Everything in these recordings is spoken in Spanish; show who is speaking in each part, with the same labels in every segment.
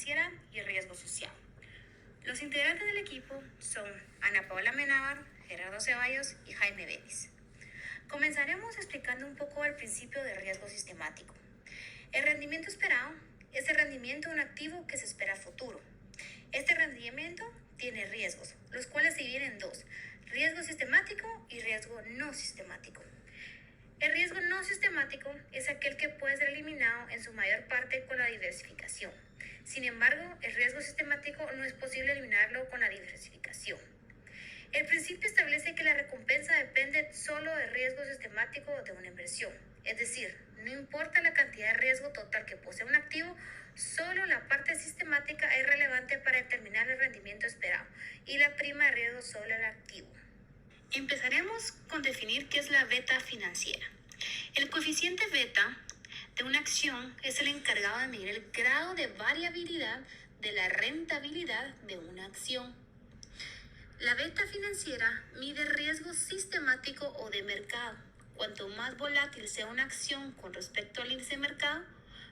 Speaker 1: financiera y riesgo social. Los integrantes del equipo son Ana Paola Menábar, Gerardo Ceballos y Jaime Vélez. Comenzaremos explicando un poco el principio de riesgo sistemático. El rendimiento esperado es el rendimiento de un activo que se espera a futuro. Este rendimiento tiene riesgos, los cuales se dividen en dos: riesgo sistemático y riesgo no sistemático. El riesgo no sistemático es aquel que puede ser eliminado en su mayor parte con la diversificación. Sin embargo, el riesgo sistemático no es posible eliminarlo con la diversificación. El principio establece que la recompensa depende solo del riesgo sistemático de una inversión. Es decir, no importa la cantidad de riesgo total que posee un activo, solo la parte sistemática es relevante para determinar el rendimiento esperado y la prima de riesgo sobre el activo. Empezaremos con definir qué es la beta financiera. El coeficiente beta de una acción es el encargado de medir el grado de variabilidad de la rentabilidad de una acción. La beta financiera mide riesgo sistemático o de mercado. Cuanto más volátil sea una acción con respecto al índice de mercado,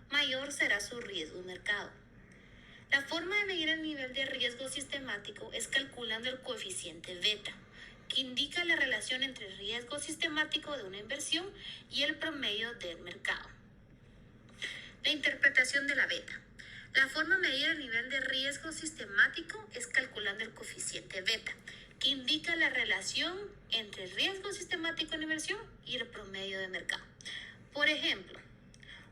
Speaker 1: mayor será su riesgo de mercado. La forma de medir el nivel de riesgo sistemático es calculando el coeficiente beta, que indica la relación entre el riesgo sistemático de una inversión y el promedio del mercado. La interpretación de la beta. La forma de medir el nivel de riesgo sistemático es calculando el coeficiente beta, que indica la relación entre el riesgo sistemático de la inversión y el promedio de mercado. Por ejemplo,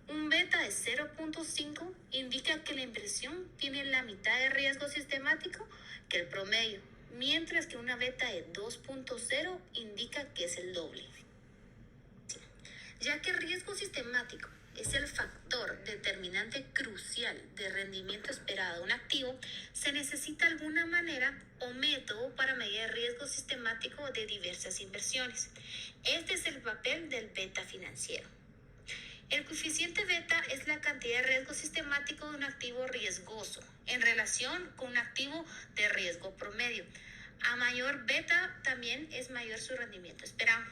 Speaker 1: un beta de 0.5 indica que la inversión tiene la mitad de riesgo sistemático que el promedio, mientras que una beta de 2.0 indica que es el doble. Ya que el riesgo sistemático es el factor determinante crucial de rendimiento esperado de un activo, se necesita alguna manera o método para medir el riesgo sistemático de diversas inversiones. Este es el papel del beta financiero. El coeficiente beta es la cantidad de riesgo sistemático de un activo riesgoso en relación con un activo de riesgo promedio. A mayor beta también es mayor su rendimiento esperado.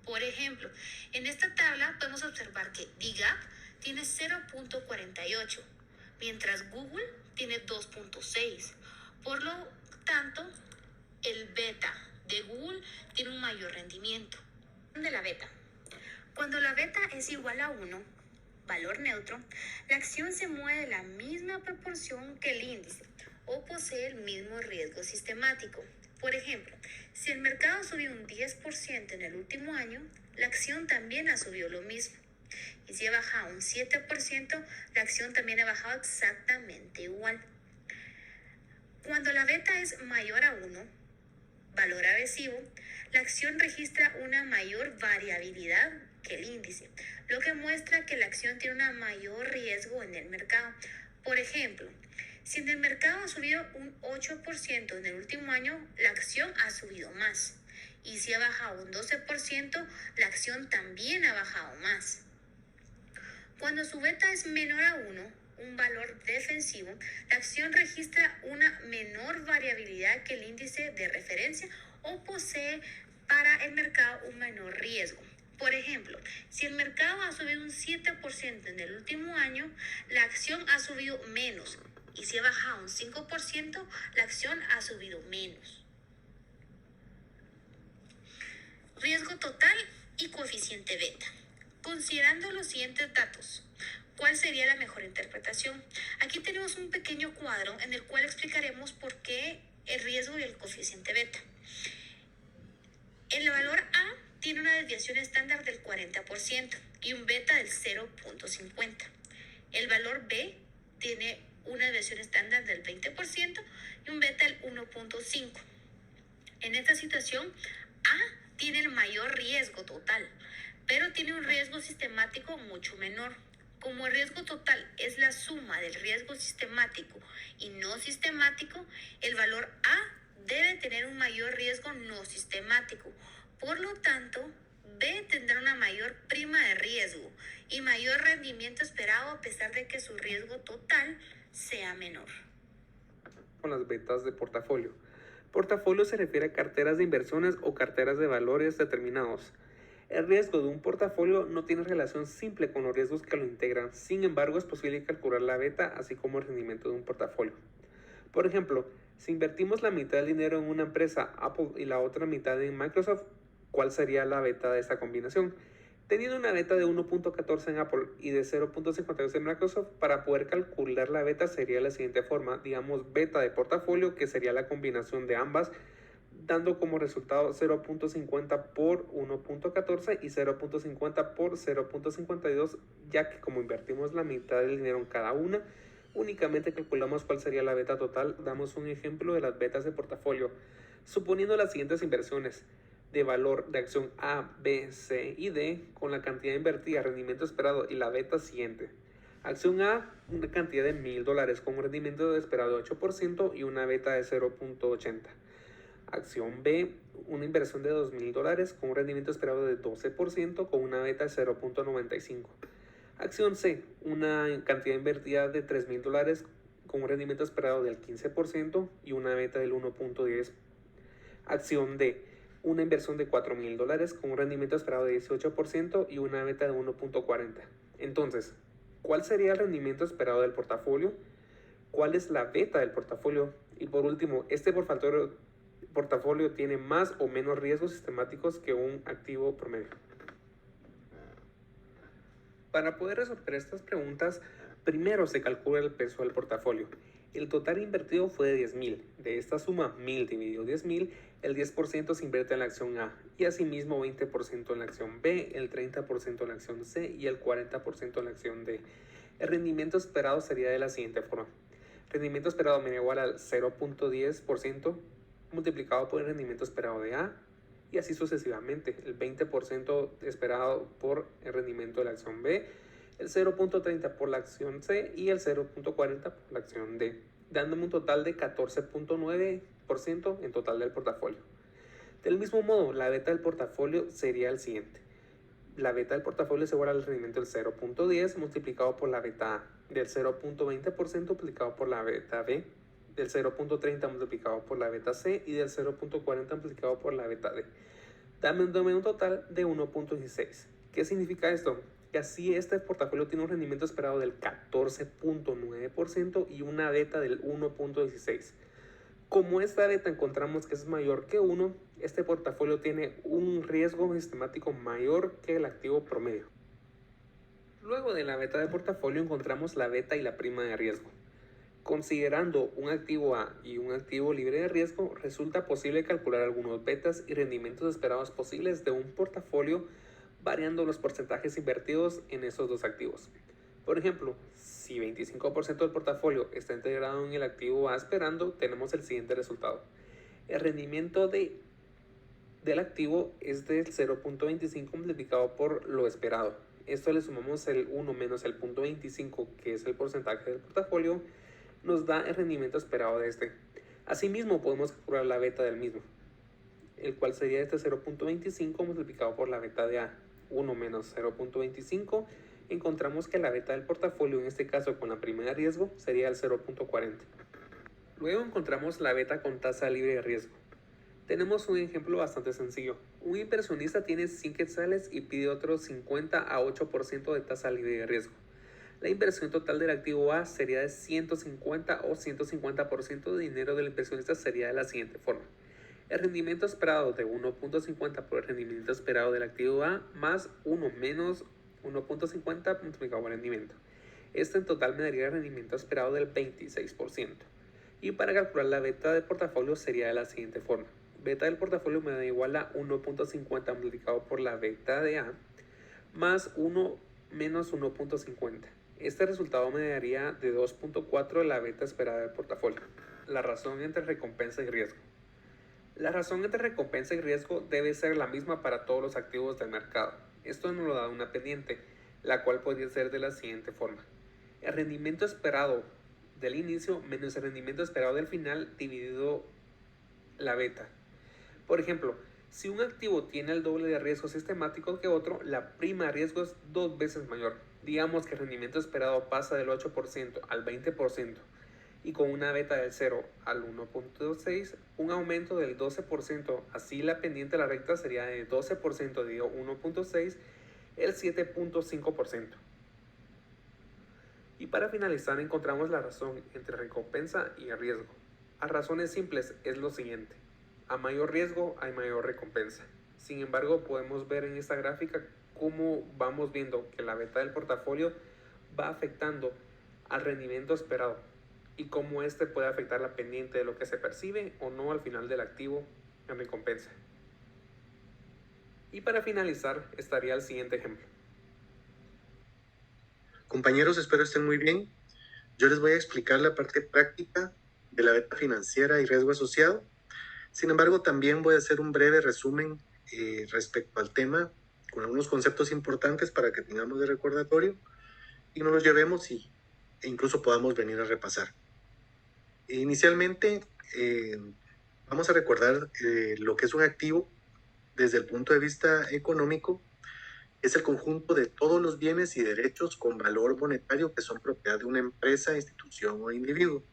Speaker 1: Por ejemplo, en esta tabla podemos observar que DIGAP tiene 0.48, mientras Google tiene 2.6. Por lo tanto, el beta de Google tiene un mayor rendimiento. De la beta. Cuando la beta es igual a 1, valor neutro, la acción se mueve en la misma proporción que el índice o posee el mismo riesgo sistemático. Por ejemplo, si el mercado subió un 10% en el último año, la acción también ha subido lo mismo. Y si ha bajado un 7%, la acción también ha bajado exactamente igual. Cuando la beta es mayor a 1, valor agresivo, la acción registra una mayor variabilidad que el índice, lo que muestra que la acción tiene un mayor riesgo en el mercado. Por ejemplo, si en el mercado ha subido un 8% en el último año, la acción ha subido más. Y si ha bajado un 12%, la acción también ha bajado más. Cuando su beta es menor a 1, un valor defensivo, la acción registra una menor variabilidad que el índice de referencia o posee para el mercado un menor riesgo. Por ejemplo, si el mercado ha subido un 7% en el último año, la acción ha subido menos. Y si ha bajado un 5%, la acción ha subido menos. Riesgo total y coeficiente beta. Considerando los siguientes datos, ¿cuál sería la mejor interpretación? Aquí tenemos un pequeño cuadro en el cual explicaremos por qué el riesgo y el coeficiente beta. El valor A tiene una desviación estándar del 40% y un beta del 0.50. El valor B tiene una desviación estándar del 20% y un beta del 1.5. En esta situación, A tiene el mayor riesgo total, pero tiene un riesgo sistemático mucho menor. Como el riesgo total es la suma del riesgo sistemático y no sistemático, el valor A debe tener un mayor riesgo no sistemático. Por lo tanto, B tendrá una mayor prima de riesgo y mayor rendimiento esperado a pesar de que su riesgo total sea menor.
Speaker 2: Con las betas de portafolio. Portafolio se refiere a carteras de inversiones o carteras de valores determinados. El riesgo de un portafolio no tiene relación simple con los riesgos que lo integran. Sin embargo, es posible calcular la beta así como el rendimiento de un portafolio. Por ejemplo, si invertimos la mitad del dinero en una empresa Apple y la otra mitad en Microsoft, ¿cuál sería la beta de esta combinación? Teniendo una beta de 1.14 en Apple y de 0.52 en Microsoft, para poder calcular la beta sería de la siguiente forma. Digamos beta de portafolio, que sería la combinación de ambas, dando como resultado 0.50 por 1.14 y 0.50 por 0.52, ya que como invertimos la mitad del dinero en cada una, únicamente calculamos cuál sería la beta total. Damos un ejemplo de las betas de portafolio. Suponiendo las siguientes inversiones de valor de acción A, B, C y D con la cantidad invertida, rendimiento esperado y la beta siguiente. Acción A, una cantidad de $1,000 con un rendimiento esperado de 8% y una beta de 0.80. Acción B, una inversión de $2,000 con un rendimiento esperado de 12% con una beta de 0.95. Acción C, una cantidad invertida de $3,000 con un rendimiento esperado del 15% y una beta del 1.10. Acción D, una inversión de $4,000 con un rendimiento esperado de 18% y una beta de 1.40. Entonces, ¿cuál sería el rendimiento esperado del portafolio? ¿Cuál es la beta del portafolio? Y por último, ¿este portafolio tiene más o menos riesgos sistemáticos que un activo promedio? Para poder resolver estas preguntas, primero se calcula el peso del portafolio. El total invertido fue de 10,000. De esta suma, 1,000 dividido 10,000, el 10% se invierte en la acción A, y asimismo 20% en la acción B, el 30% en la acción C y el 40% en la acción D. El rendimiento esperado sería de la siguiente forma. Rendimiento esperado me da igual al 0.10% multiplicado por el rendimiento esperado de A, y así sucesivamente. El 20% esperado por el rendimiento de la acción B, el 0.30 por la acción C y el 0.40 por la acción D, dándome un total de 14.9% en total del portafolio. Del mismo modo, la beta del portafolio sería el siguiente. La beta del portafolio es igual al rendimiento del 0.10 multiplicado por la beta A, del 0.20% multiplicado por la beta B, del 0.30 multiplicado por la beta C y del 0.40 multiplicado por la beta D, dándome un total de 1.16. ¿Qué significa esto? Que así este portafolio tiene un rendimiento esperado del 14.9% y una beta del 1.16. Como esta beta encontramos que es mayor que 1, este portafolio tiene un riesgo sistemático mayor que el activo promedio. Luego de la beta de portafolio encontramos la beta y la prima de riesgo. Considerando un activo A y un activo libre de riesgo, resulta posible calcular algunos betas y rendimientos esperados posibles de un portafolio variando los porcentajes invertidos en esos dos activos. Por ejemplo, si 25% del portafolio está integrado en el activo A esperando, tenemos el siguiente resultado. El rendimiento del activo es del 0.25 multiplicado por lo esperado. Esto le sumamos el 1 menos el 0.25, que es el porcentaje del portafolio, nos da el rendimiento esperado de este. Asimismo, podemos calcular la beta del mismo, el cual sería este 0.25 multiplicado por la beta de A. 1 menos 0.25, encontramos que la beta del portafolio, en este caso con la prima de riesgo, sería el 0.40. Luego encontramos la beta con tasa libre de riesgo. Tenemos un ejemplo bastante sencillo. Un inversionista tiene 100 quetzales y pide otros 50 a 8% de tasa libre de riesgo. La inversión total del activo A sería de 150 o 150% de dinero del inversionista sería de la siguiente forma. El rendimiento esperado de 1.50 por el rendimiento esperado del activo A más 1 menos 1.50 multiplicado por el rendimiento. Esto en total me daría el rendimiento esperado del 26%. Y para calcular la beta de portafolio sería de la siguiente forma. Beta del portafolio me da igual a 1.50 multiplicado por la beta de A más 1 menos 1.50. Este resultado me daría de 2.4 la beta esperada del portafolio. La razón entre recompensa y riesgo. La razón entre recompensa y riesgo debe ser la misma para todos los activos del mercado. Esto nos lo da una pendiente, la cual podría ser de la siguiente forma. El rendimiento esperado del inicio menos el rendimiento esperado del final dividido la beta. Por ejemplo, si un activo tiene el doble de riesgo sistemático que otro, la prima de riesgo es 2 veces mayor. Digamos que el rendimiento esperado pasa del 8% al 20%. y con una beta del 0 al 1.6, un aumento del 12%. Así la pendiente de la recta sería de 12% dividido 1.6, el 7.5%. Y para finalizar encontramos la razón entre recompensa y riesgo. A razones simples es lo siguiente: a mayor riesgo hay mayor recompensa. Sin embargo, podemos ver en esta gráfica cómo vamos viendo que la beta del portafolio va afectando al rendimiento esperado y cómo este puede afectar la pendiente de lo que se percibe o no al final del activo en recompensa. Y para finalizar estaría el siguiente ejemplo.
Speaker 3: Compañeros, espero estén muy bien. Yo les voy a explicar la parte práctica de la beta financiera y riesgo asociado. Sin embargo, también voy a hacer un breve resumen respecto al tema con algunos conceptos importantes para que tengamos de recordatorio y nos los llevemos e incluso podamos venir a repasar. Inicialmente, vamos a recordar lo que es un activo desde el punto de vista económico. Es el conjunto de todos los bienes y derechos con valor monetario que son propiedad de una empresa, institución o individuo.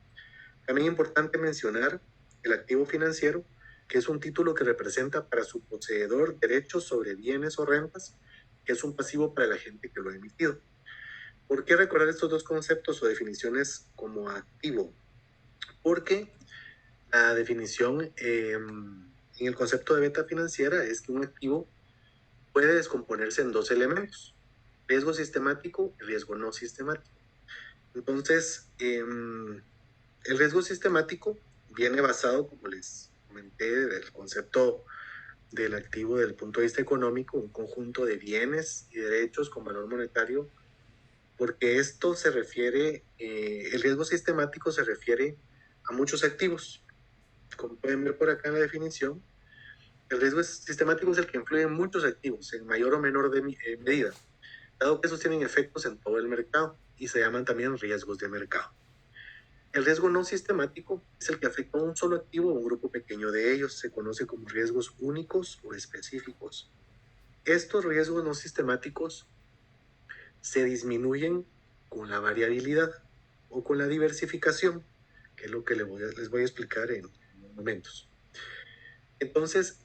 Speaker 3: También es importante mencionar el activo financiero, que es un título que representa para su poseedor derechos sobre bienes o rentas, que es un pasivo para la gente que lo ha emitido. ¿Por qué recordar estos dos conceptos o definiciones como activo? Porque la definición en el concepto de beta financiera es que un activo puede descomponerse en dos elementos: riesgo sistemático y riesgo no sistemático. Entonces, el riesgo sistemático viene basado, como les comenté, del concepto del activo desde el punto de vista económico, un conjunto de bienes y derechos con valor monetario, porque esto se refiere, el riesgo sistemático se refiere a muchos activos. Como pueden ver por acá en la definición, el riesgo sistemático es el que influye en muchos activos, en mayor o menor medida, dado que esos tienen efectos en todo el mercado y se llaman también riesgos de mercado. El riesgo no sistemático es el que afecta a un solo activo o un grupo pequeño de ellos. Se conoce como riesgos únicos o específicos. Estos riesgos no sistemáticos se disminuyen con la variabilidad o con la diversificación, que es lo que les voy a explicar en momentos. Entonces,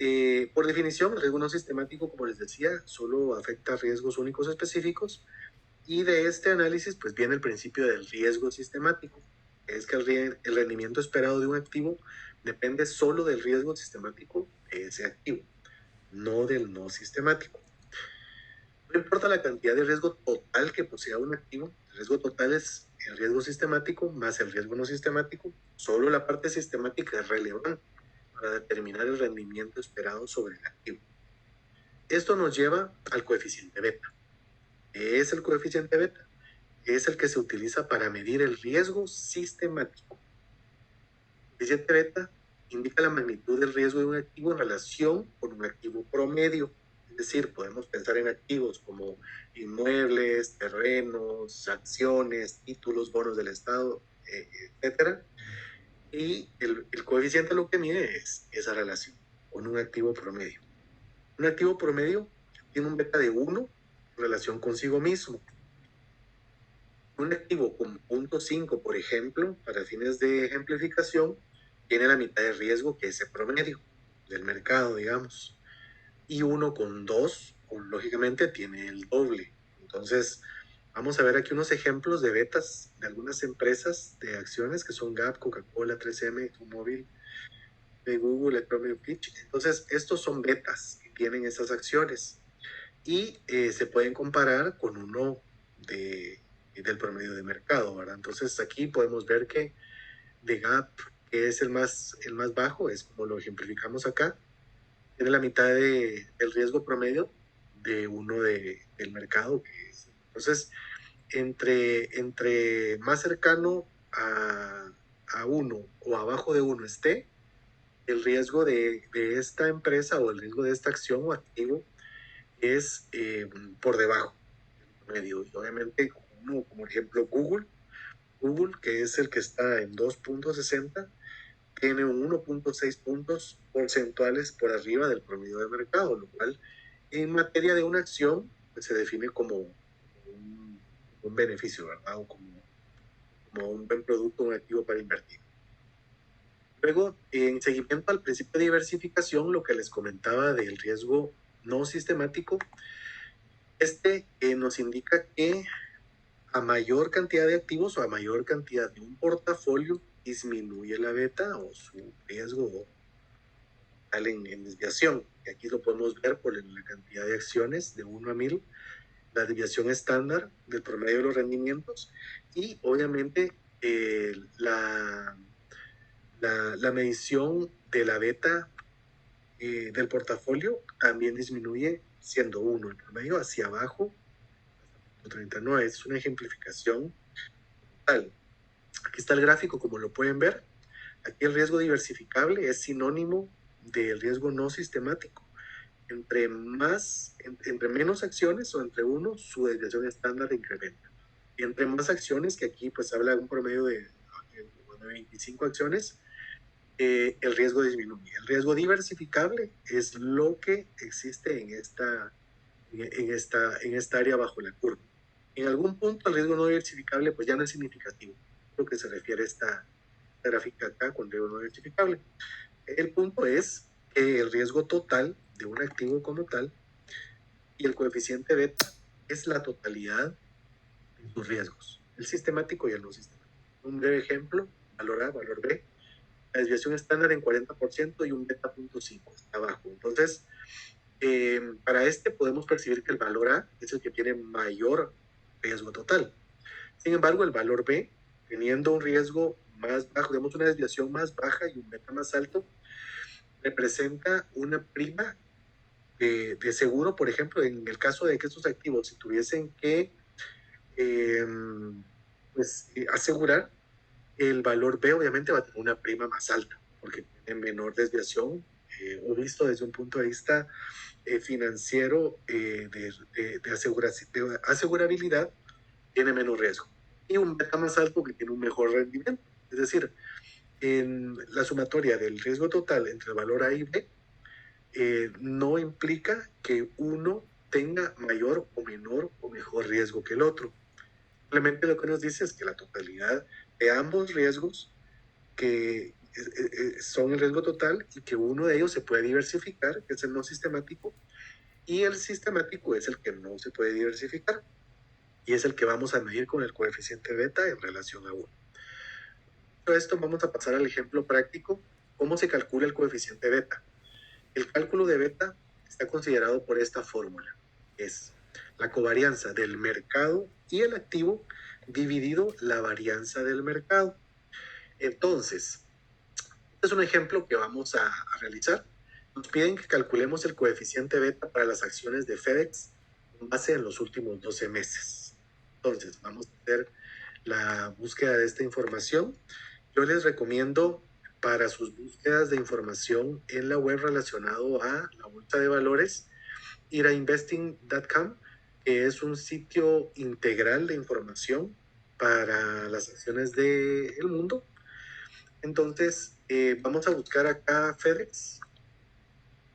Speaker 3: por definición, el riesgo no sistemático, como les decía, solo afecta a riesgos únicos o específicos, y de este análisis pues viene el principio del riesgo sistemático. Es que el rendimiento esperado de un activo depende solo del riesgo sistemático de ese activo, no del no sistemático. No importa la cantidad de riesgo total que posea un activo, el riesgo total es el riesgo sistemático más el riesgo no sistemático. Solo la parte sistemática es relevante para determinar el rendimiento esperado sobre el activo. Esto nos lleva al coeficiente beta. ¿Qué es el coeficiente beta? Es el que se utiliza para medir el riesgo sistemático. El coeficiente beta indica la magnitud del riesgo de un activo en relación con un activo promedio. Es decir, podemos pensar en activos como inmuebles, terrenos, acciones, títulos, bonos del Estado, etc. Y el coeficiente lo que mide es esa relación con un activo promedio. Un activo promedio tiene un beta de 1 en relación consigo mismo. Un activo con 0.5, por ejemplo, para fines de ejemplificación, tiene la mitad de riesgo que ese promedio del mercado, digamos. Y uno con 2, lógicamente, tiene el doble. Entonces, vamos a ver aquí unos ejemplos de betas de algunas empresas de acciones que son Gap, Coca-Cola, 3M, ExxonMobil, de Google, Electronic Pitch. Entonces, estos son betas que tienen esas acciones y se pueden comparar con uno del promedio de mercado, ¿verdad? Entonces aquí podemos ver que de Gap, que es el más bajo, es como lo ejemplificamos acá, tiene la mitad del riesgo promedio de uno del mercado. Entonces, entre más cercano a uno o abajo de uno esté, el riesgo de esta empresa o el riesgo de esta acción o activo es por debajo del promedio. Y obviamente, como ejemplo, Google, que es el que está en 2.60, tiene un 1.6 puntos porcentuales por arriba del promedio de mercado, lo cual en materia de una acción pues, se define como un beneficio, ¿verdad? O como como un buen producto, un activo para invertir. Luego, en seguimiento al principio de diversificación, lo que les comentaba del riesgo no sistemático, nos indica que a mayor cantidad de activos o a mayor cantidad de un portafolio, disminuye la beta o su riesgo en desviación. Y aquí lo podemos ver por la cantidad de acciones de 1 a 1000, la desviación estándar del promedio de los rendimientos y obviamente la medición de la beta del portafolio también disminuye siendo 1 el promedio hacia abajo hasta 39. Es una ejemplificación total. Aquí está el gráfico, como lo pueden ver. Aquí el riesgo diversificable es sinónimo del riesgo no sistemático. Entre menos acciones o entre uno, su desviación estándar incrementa. Y entre más acciones, que aquí pues habla de un promedio de 25 acciones, el riesgo disminuye. El riesgo diversificable es lo que existe en esta área bajo la curva. En algún punto el riesgo no diversificable pues ya no es significativo, lo que se refiere a esta gráfica acá con riesgo no diversificable. El punto es que el riesgo total de un activo como tal y el coeficiente beta es la totalidad de sus riesgos, el sistemático y el no sistemático. Un breve ejemplo, valor A, valor B, la desviación estándar en 40% y un beta 0.5 está abajo. Entonces, para podemos percibir que el valor A es el que tiene mayor riesgo total. Sin embargo, el valor B, teniendo un riesgo más bajo, digamos una desviación más baja y un beta más alto, representa una prima de seguro, por ejemplo, en el caso de que estos activos si tuviesen que asegurar, el valor B obviamente va a tener una prima más alta, porque tiene menor desviación, o visto desde un punto de vista financiero de asegurabilidad, tiene menos riesgo. Y un beta más alto que tiene un mejor rendimiento. Es decir, en la sumatoria del riesgo total entre el valor A y B, no implica que uno tenga mayor o menor o mejor riesgo que el otro. Simplemente lo que nos dice es que la totalidad de ambos riesgos que son el riesgo total y que uno de ellos se puede diversificar, que es el no sistemático, y el sistemático es el que no se puede diversificar y es el que vamos a medir con el coeficiente beta en relación a 1. Todo esto vamos a pasar al ejemplo práctico, cómo se calcula el coeficiente beta. El cálculo de beta está considerado por esta fórmula. Es la covarianza del mercado y el activo dividido la varianza del mercado. Entonces, este es un ejemplo que vamos a realizar. Nos piden que calculemos el coeficiente beta para las acciones de FedEx con base en los últimos 12 meses. Entonces, vamos a hacer la búsqueda de esta información. Yo les recomiendo para sus búsquedas de información en la web relacionado a la bolsa de valores, ir a investing.com, que es un sitio integral de información para las acciones del mundo. Entonces, vamos a buscar acá FedEx,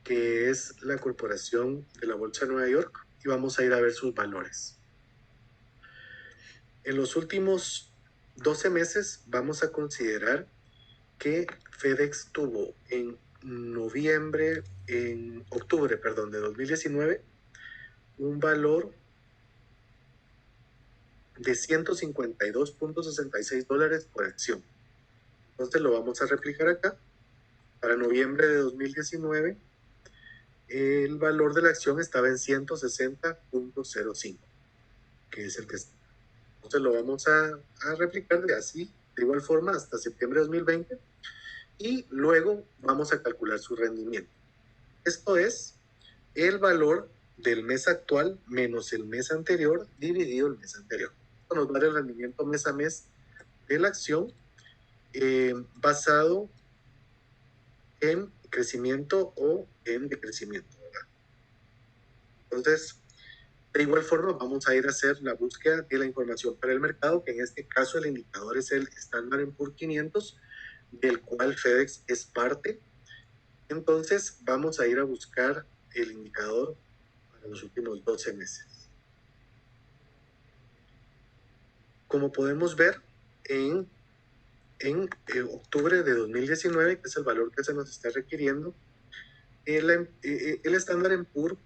Speaker 3: que es la corporación de la Bolsa de Nueva York, y vamos a ir a ver sus valores. En los últimos 12 meses vamos a considerar que FedEx tuvo en octubre de 2019, un valor de $152.66 por acción. Entonces lo vamos a replicar acá. Para noviembre de 2019, el valor de la acción estaba en 160.05, que es el que está. Entonces lo vamos a replicar de igual forma hasta septiembre de 2020 y luego vamos a calcular su rendimiento. Esto es el valor del mes actual menos el mes anterior dividido el mes anterior. Esto nos va a dar el rendimiento mes a mes de la acción basado en crecimiento o en decrecimiento, ¿verdad? Entonces, de igual forma, vamos a ir a hacer la búsqueda de la información para el mercado, que en este caso el indicador es el Standard & Poor's 500, del cual FedEx es parte. Entonces, vamos a ir a buscar el indicador para los últimos 12 meses. Como podemos ver, en octubre de 2019, que es el valor que se nos está requiriendo, el Standard & Poor's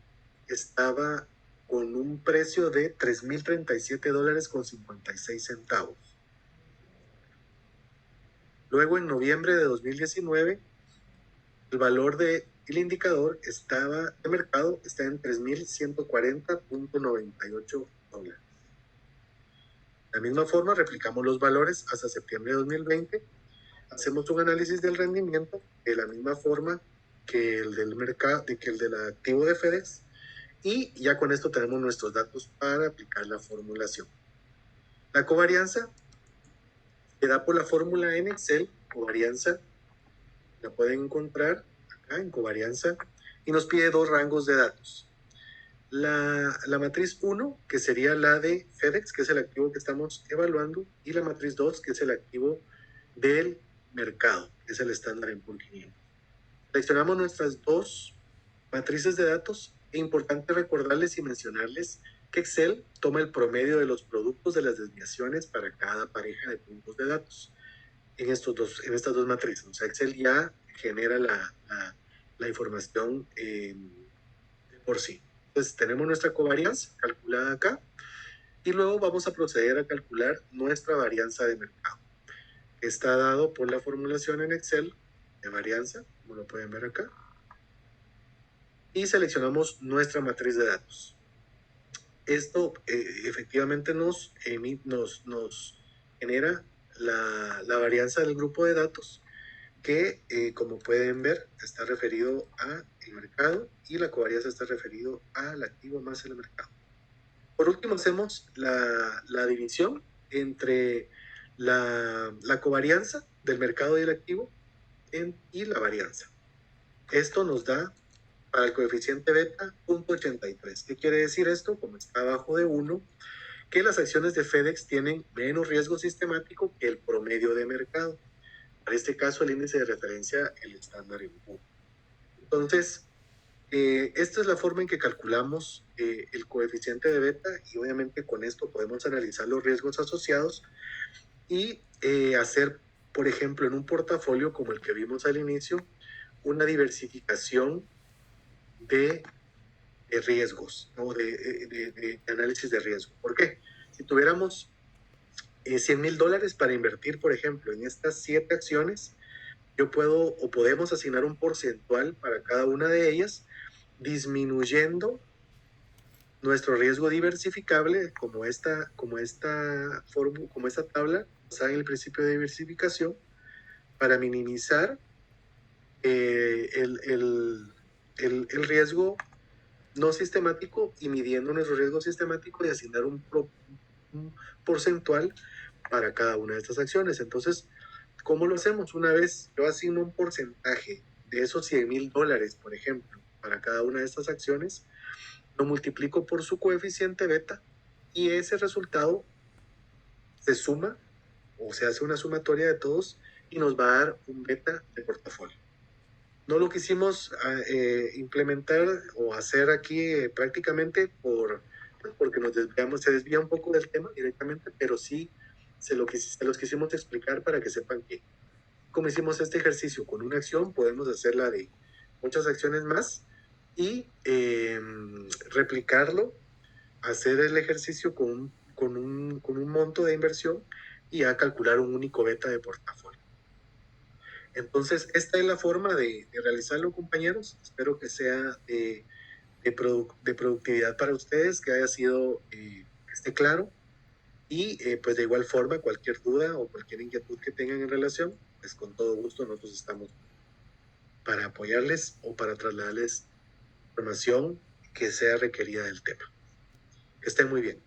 Speaker 3: estaba con un precio de $3,037.56. Luego, en noviembre de 2019, el valor del indicador de mercado está en $3,140.98. De la misma forma, replicamos los valores hasta septiembre de 2020. Hacemos un análisis del rendimiento de la misma forma que el del mercado, que el del activo de FedEx, y ya con esto tenemos nuestros datos para aplicar la formulación. La covarianza se da por la fórmula en Excel. Covarianza la pueden encontrar acá en covarianza y nos pide dos rangos de datos. La matriz 1, que sería la de FedEx, que es el activo que estamos evaluando, y la matriz 2, que es el activo del mercado, que es el Standard & Poor's 500. Seleccionamos nuestras dos matrices de datos. Es importante recordarles y mencionarles que Excel toma el promedio de los productos de las desviaciones para cada pareja de puntos de datos en estas dos matrices. O sea, Excel ya genera la información por sí. Entonces tenemos nuestra covarianza calculada acá y luego vamos a proceder a calcular nuestra varianza de mercado. Está dado por la formulación en Excel de varianza, como lo pueden ver acá. Y seleccionamos nuestra matriz de datos. Esto efectivamente nos genera la varianza del grupo de datos que, como pueden ver, está referido al mercado y la covarianza está referido al activo más el mercado. Por último, hacemos la división entre la covarianza del mercado y el activo y la varianza. Esto nos da para el coeficiente beta 0.83. ¿Qué quiere decir esto? Como está abajo de 1, que las acciones de FedEx tienen menos riesgo sistemático que el promedio de mercado. En este caso, el índice de referencia, el Standard & Poor's. Entonces, esta es la forma en que calculamos el coeficiente de beta y obviamente con esto podemos analizar los riesgos asociados y hacer, por ejemplo, en un portafolio como el que vimos al inicio, una diversificación de riesgos, ¿no? de análisis de riesgo. ¿Por qué? Si tuviéramos $100,000 para invertir, por ejemplo, en estas 7 acciones, yo puedo o podemos asignar un porcentual para cada una de ellas, disminuyendo nuestro riesgo diversificable, como esta tabla basada en el principio de diversificación, para minimizar el riesgo no sistemático y midiendo nuestro riesgo sistemático y asignar un porcentual para cada una de estas acciones. Entonces, ¿cómo lo hacemos? Una vez yo asigno un porcentaje de esos $100,000, por ejemplo, para cada una de estas acciones, lo multiplico por su coeficiente beta y ese resultado se suma o se hace una sumatoria de todos y nos va a dar un beta de portafolio. No lo quisimos implementar o hacer aquí prácticamente porque se desvía un poco del tema directamente, pero sí se los quisimos explicar para que sepan que como hicimos este ejercicio con una acción, podemos hacerla de muchas acciones más y replicarlo, hacer el ejercicio con un monto de inversión y a calcular un único beta de portafolio. Entonces, esta es la forma de realizarlo, compañeros. Espero que sea de productividad para ustedes, que haya sido esté claro. Y pues de igual forma, cualquier duda o cualquier inquietud que tengan en relación, pues con todo gusto nosotros estamos para apoyarles o para trasladarles información que sea requerida del tema. Que estén muy bien.